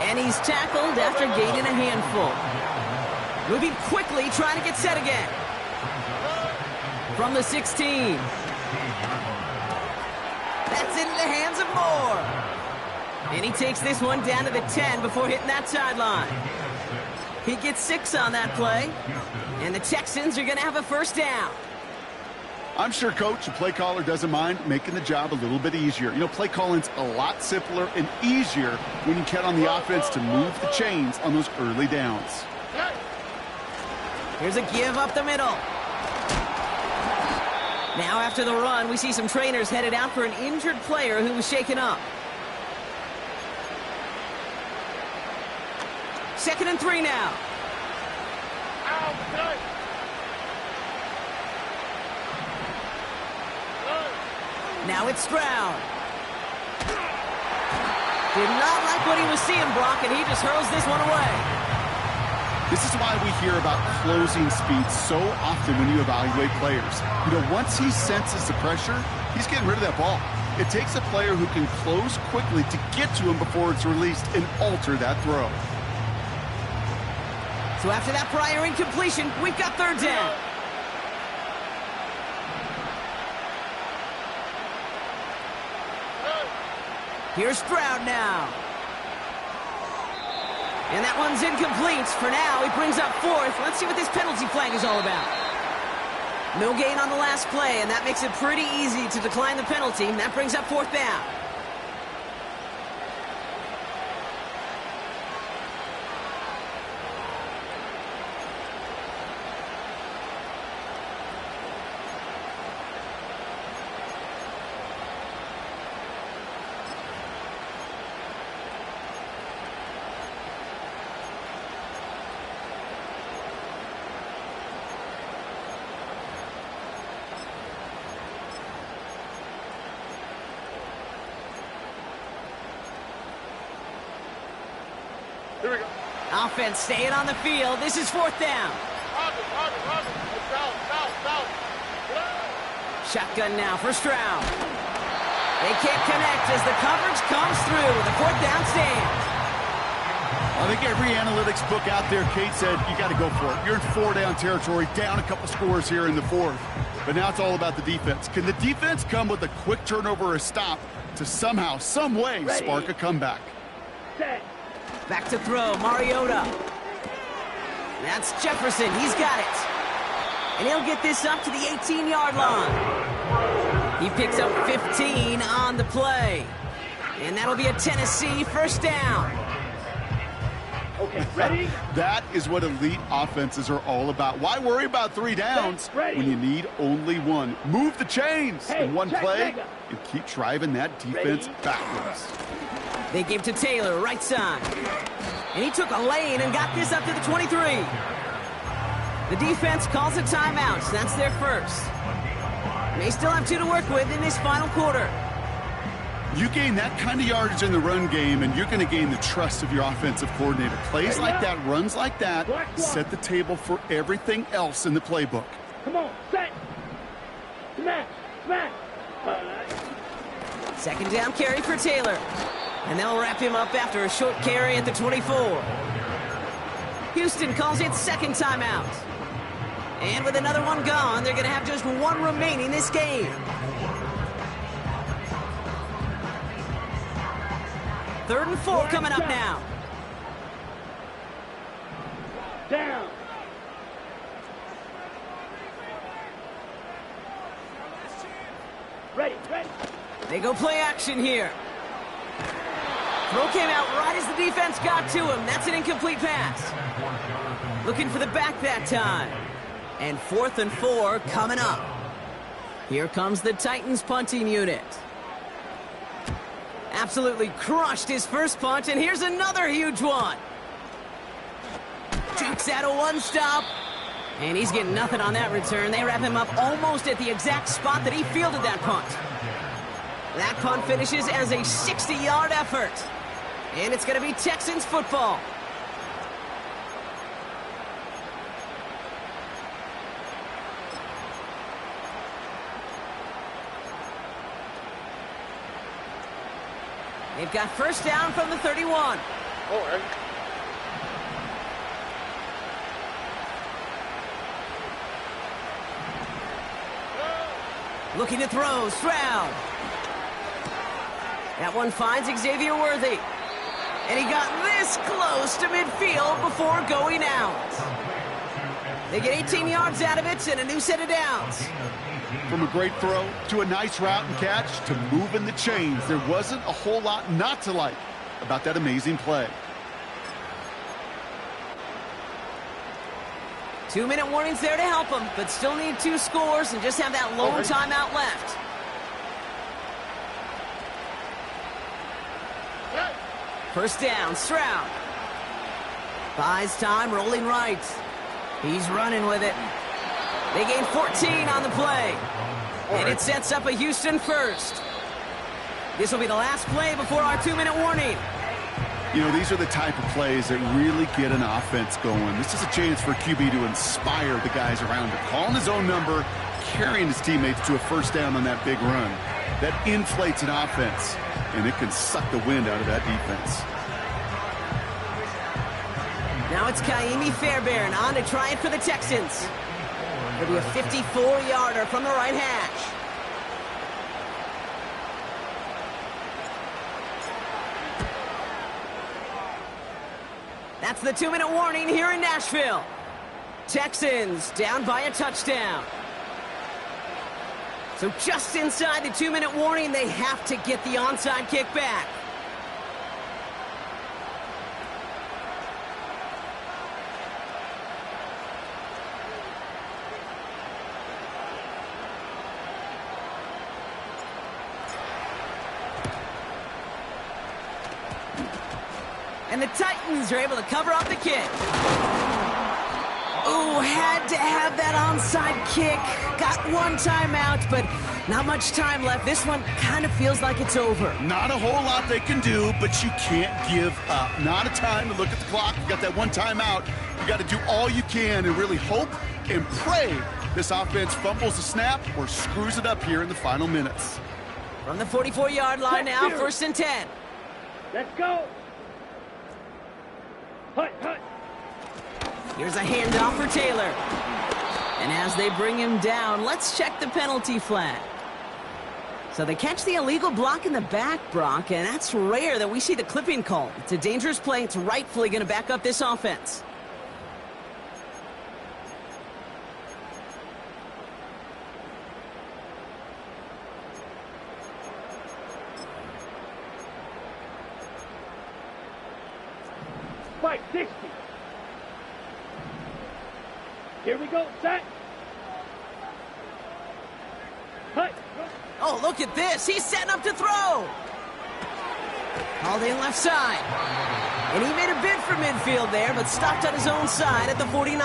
And he's tackled after gaining a handful. Moving quickly, trying to get set again. From the 16. That's in the hands of Moore. And he takes this one down to the 10 before hitting that sideline. He gets 6 on that play. And the Texans are going to have a 1st down. I'm sure Coach, the play caller, doesn't mind making the job a little bit easier. You know, play calling's a lot simpler and easier when you count on the offense to move the chains on those early downs. Here's a give up the middle. Now after the run, we see some trainers headed out for an injured player who was shaken up. 2nd and 3 now. Now it's Stroud. Did not like what he was seeing, Brock, and he just hurls this one away. This is why we hear about closing speed so often when you evaluate players. You know, once he senses the pressure, he's getting rid of that ball. It takes a player who can close quickly to get to him before it's released and alter that throw. So after that prior incompletion, we've got third down. Here's Stroud now. And that one's incomplete. For now, he brings up fourth. Let's see what this penalty flag is all about. No gain on the last play, and that makes it pretty easy to decline the penalty. That brings up fourth down. Here we go. Offense staying on the field. This is fourth down. Shotgun now for Stroud. They can't connect as the coverage comes through. The fourth down stands. I think every analytics book out there, Kate said, you got to go for it. You're in four-down territory, down a couple scores here in the fourth. But now it's all about the defense. Can the defense come with a quick turnover or a stop to somehow, some way, spark a comeback? Set. Back to throw, Mariota. That's Jefferson, he's got it. And he'll get this up to the 18-yard line. He picks up 15 on the play. And that'll be a Tennessee first down. Okay, ready? That is what elite offenses are all about. Why worry about three downs when you need only one? Move the chains in one play and keep driving that defense backwards. They give to Taylor, right side. And he took a lane and got this up to the 23. The defense calls a timeout. That's their first. They still have 2 to work with in this final quarter. You gain that kind of yardage in the run game, and you're going to gain the trust of your offensive coordinator. Plays like that, runs like that, set the table for everything else in the playbook. Come on, set. Smash, smash. Second down carry for Taylor. And they'll wrap him up after a short carry at the 24. Houston calls it second timeout. And with another one gone, they're going to have just one remaining this game. Third and 4 coming up now. Down. Ready, ready. They go play action here. Throw came out right as the defense got to him. That's an incomplete pass. Looking for the back that time. And 4th and 4 coming up. Here comes the Titans punting unit. Absolutely crushed his first punch, and here's another huge one. Jukes out a one-stop. And he's getting nothing on that return. They wrap him up almost at the exact spot that he fielded that punt. That punt finishes as a 60-yard effort. And it's going to be Texans football. They've got first down from the 31. Looking to throw, Stroud. That one finds Xavier Worthy. And he got this close to midfield before going out. They get 18 yards out of it and a new set of downs. From a great throw to a nice route and catch to moving the chains, there wasn't a whole lot not to like about that amazing play. 2-minute warnings there to help them, but still need 2 scores and just have that lone timeout left. First down, Stroud. Buys time, rolling right. He's running with it. They gain 14 on the play. And it sets up a Houston first. This will be the last play before our 2-minute warning. You know, these are the type of plays that really get an offense going. This is a chance for QB to inspire the guys around him. Calling his own number, carrying his teammates to a first down on that big run. That inflates an offense, and it can suck the wind out of that defense. Now it's Kaimi Fairbairn on to try it for the Texans. It'll be a 54-yarder from the right hash. That's the 2-minute warning here in Nashville. Texans down by a touchdown. So just inside the 2-minute warning, they have to get the onside kick back. And the Titans are able to cover up the kick. Ooh, had to have that onside kick. Got one timeout, but not much time left. This one kind of feels like it's over. Not a whole lot they can do, but you can't give up. Not a time to look at the clock. You got that one timeout. You got to do all you can and really hope and pray this offense fumbles the snap or screws it up here in the final minutes. From the 44-yard line now, 1st and 10. Let's go. Hut, hut. Here's a handoff for Taylor. And as they bring him down, let's check the penalty flag. So they catch the illegal block in the back, Brock, and that's rare that we see the clipping call. It's a dangerous play. It's rightfully going to back up this offense. Fight 60. Here we go, set. Hut. Oh, look at this. He's setting up to throw. Called in left side. And he made a bid for midfield there, but stopped on his own side at the 49.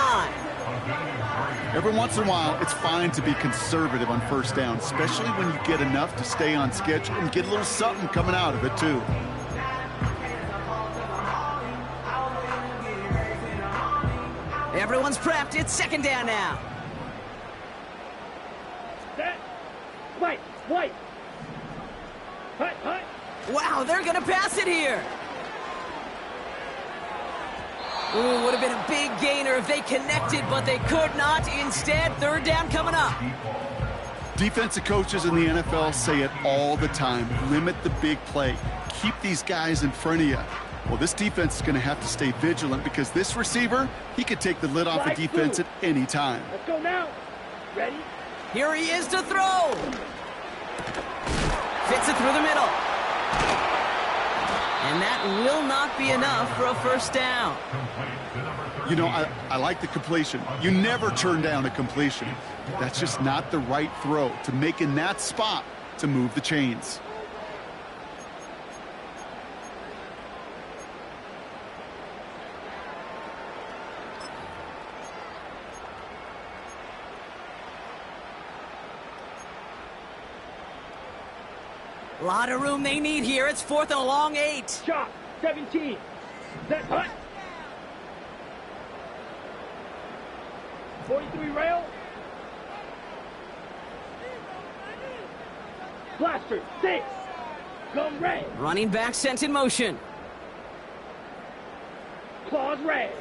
Every once in a while, it's fine to be conservative on first down, especially when you get enough to stay on schedule and get a little something coming out of it, too. Everyone's prepped. It's 2nd down now. Set. White, white. Hut, hut. Wow, they're going to pass it here. Ooh, would have been a big gainer if they connected, but they could not. Instead, 3rd down coming up. Defensive coaches in the NFL say it all the time. Limit the big play. Keep these guys in front of you. Well, this defense is going to have to stay vigilant because this receiver, he could take the lid off the defense at any time. Let's go now. Ready? Here he is to throw. Fits it through the middle. And that will not be enough for a 1st down. You know, I like the completion. You never turn down a completion. That's just not the right throw to make in that spot to move the chains. A lot of room they need here. It's 4th and a long 8. Shot. 17. Set. Hut. 43 rail. Blaster. 6. Gum red. Running back sent in motion. Claws red.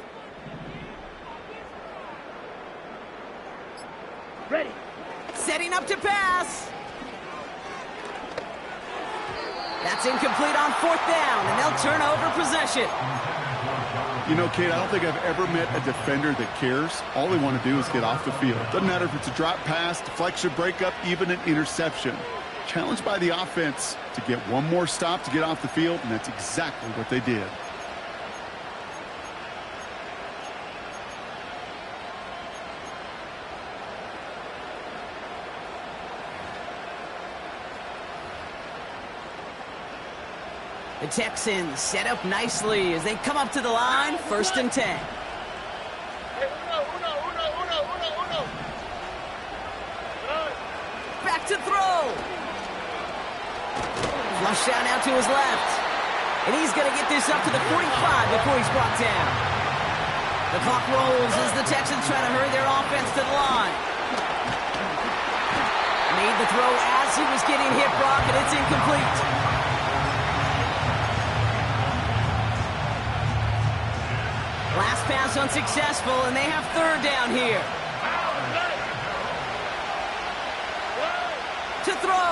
Ready. Setting up to pass. That's incomplete on 4th down, and they'll turn over possession. You know, Kate, I don't think I've ever met a defender that cares. All they want to do is get off the field. Doesn't matter if it's a drop pass, deflection, breakup, even an interception. Challenged by the offense to get one more stop to get off the field, and that's exactly what they did. The Texans set up nicely as they come up to the line, 1st and 10. Back to throw. Flush down out to his left. And he's going to get this up to the 45 before he's brought down. The clock rolls as the Texans try to hurry their offense to the line. Made the throw as he was getting hit, Brock, and it's incomplete. Last pass unsuccessful, and they have third down here. To throw.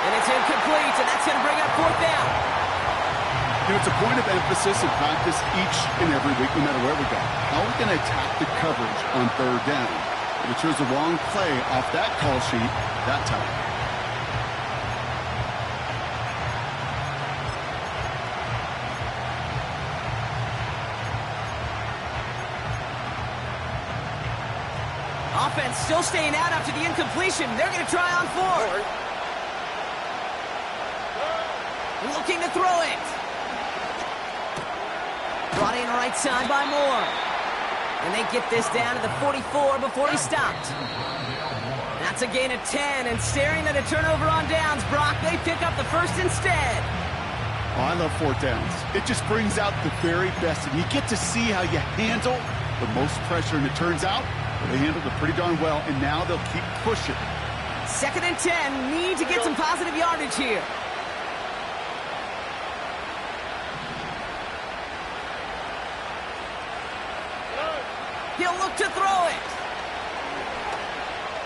And it's incomplete, and that's going to bring up fourth down. You know, it's a point of emphasis in practice each and every week, no matter where we go. How are we going to attack the coverage on third down? But it chose the wrong play off that call sheet that time. Offense still staying out after the incompletion. They're going to try on fourth. Looking to throw it. Brought in right side by Moore. And they get this down to the 44 before he stopped. That's a gain of 10, and staring at a turnover on downs, Brock, they pick up the first instead. Oh, I love fourth downs. It just brings out the very best, and you get to see how you handle the most pressure, and it turns out they handled it pretty darn well, and now they'll keep pushing. 2nd and 10, need to get some positive yardage here. He'll look to throw it.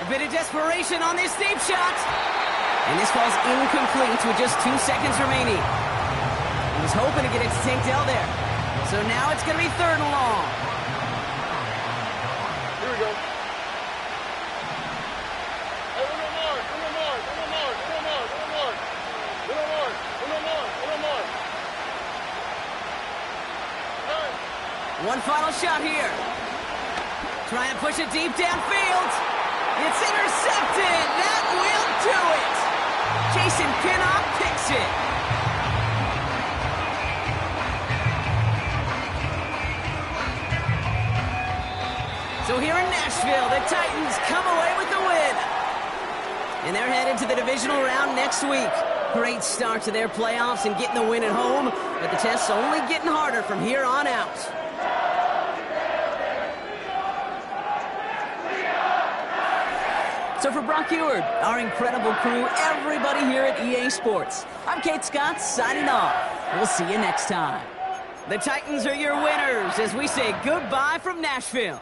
A bit of desperation on this deep shot. And this falls incomplete with just 2 seconds remaining. He was hoping to get it to Tank Dell there. So now it's going to be third and long. Here we go. Hey, one final shot here. Try and push it deep downfield. It's intercepted. That will do it. Jason Pinnock picks it. So here in Nashville, the Titans come away with the win. And they're headed to the divisional round next week. Great start to their playoffs and getting the win at home. But the test's only getting harder from here on out. So for Brock Eward, our incredible crew, everybody here at EA Sports, I'm Kate Scott signing off. We'll see you next time. The Titans are your winners as we say goodbye from Nashville.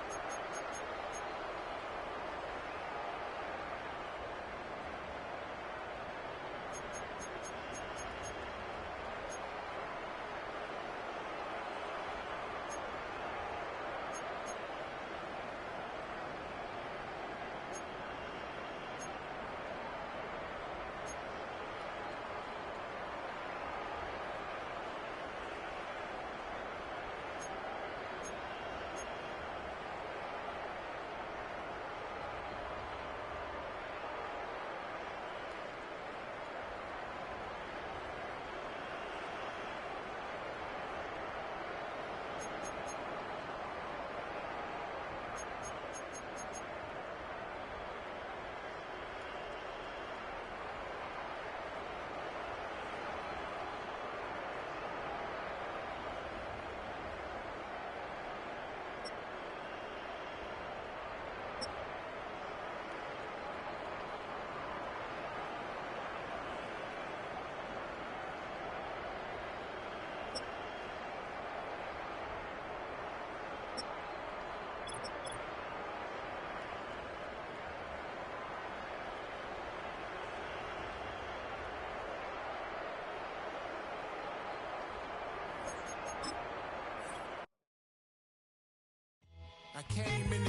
I came in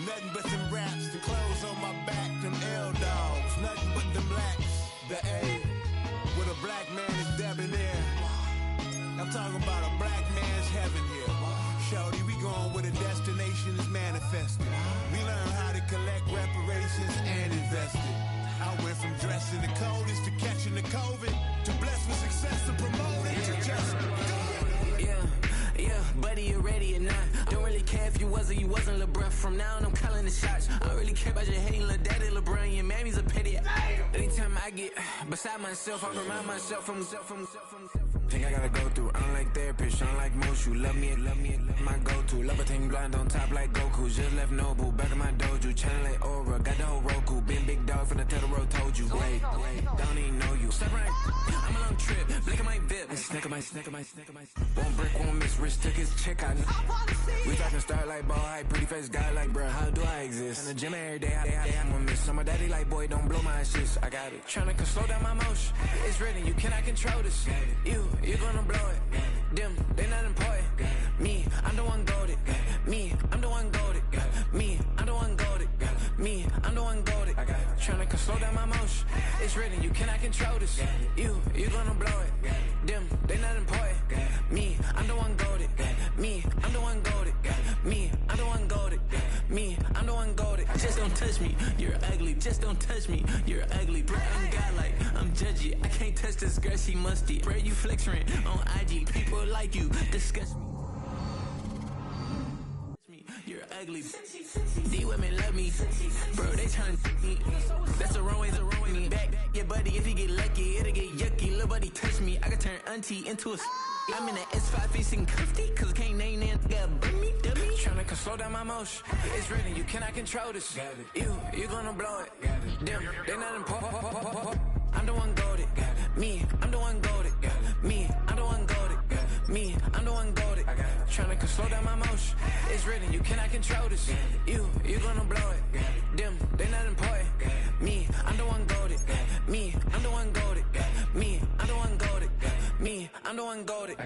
nothing but them raps, the clothes on my back, them L-dogs, nothing but them blacks, the A, with a black man is debonair. I'm talking about a black man's heaven here. Shorty, we going where the destination is manifested. We learn how to collect reparations and invest it. I went from dressing the coldest to catching the COVID, to blessed with success to promote it, to just do it. Yeah, buddy, you ready or not? Don't really care if you was or you wasn't LeBron. From now on, I'm calling the shots. I don't really care about your hating little daddy LeBron. Your mammy's a pity. Anytime I I get beside myself, I remind myself from. Think I gotta go through. I don't like therapist, I don't like most. You love me, my go-to. Love a thing blind on top like Goku. Just left Noble, back in my dojo. Channel like Aura, got the whole Roku. Been big dog from the Tether Road, told you. Wait, don't even know you. Step right, I'm a long trip. Blick at my bib. Snicker my. One brick, one miss. Rich took his check, I know. We talking start like ball hype. Pretty face guy like, bruh, how do I exist? In the gym every day, I'm a miss. So my daddy like, boy, don't blow my assist. I got it. Tryna slow down my motion. It's written, you cannot control this. You gonna blow it. Them, they not important. Me, I'm the one goated. Me, I'm the one goated. Me, I'm the one goated. Me, I'm the one goated. Tryna slow down my motion. It's written, you cannot control this. You gonna blow it. Them, they not important. Me, I'm the one goated. Me, I'm the one goated. Me, I'm the one goated. Me, I'm the one goated. Just don't touch me, you're ugly. Just don't touch me, you're ugly. Bro, I'm godlike, I'm judgy. I can't touch this girl, she musty. Bro, you flexing on IG. People like you disgust me. You're ugly. These women love me. Bro, they tryna me. That's the wrong way, me. Back, yeah, buddy, if he get lucky, it'll get yucky. Little buddy touch me, I could turn auntie into a. I'm in the S5 facing cuffy, cause I can't name that guy but me, dummy. Tryna slow down my motion. It's written, you cannot control this. You gonna blow it. Them, they not important. I'm the one goated. Me, I'm the one goated. Me, I'm the one goated. Me, I'm the one goated. Tryna slow down my motion. It's written, you cannot control this. You gonna blow it. Them, they not important. Me, I'm the one goated. Me, I'm the one goated. Me, I'm the one goated. Me, I'm the one goated.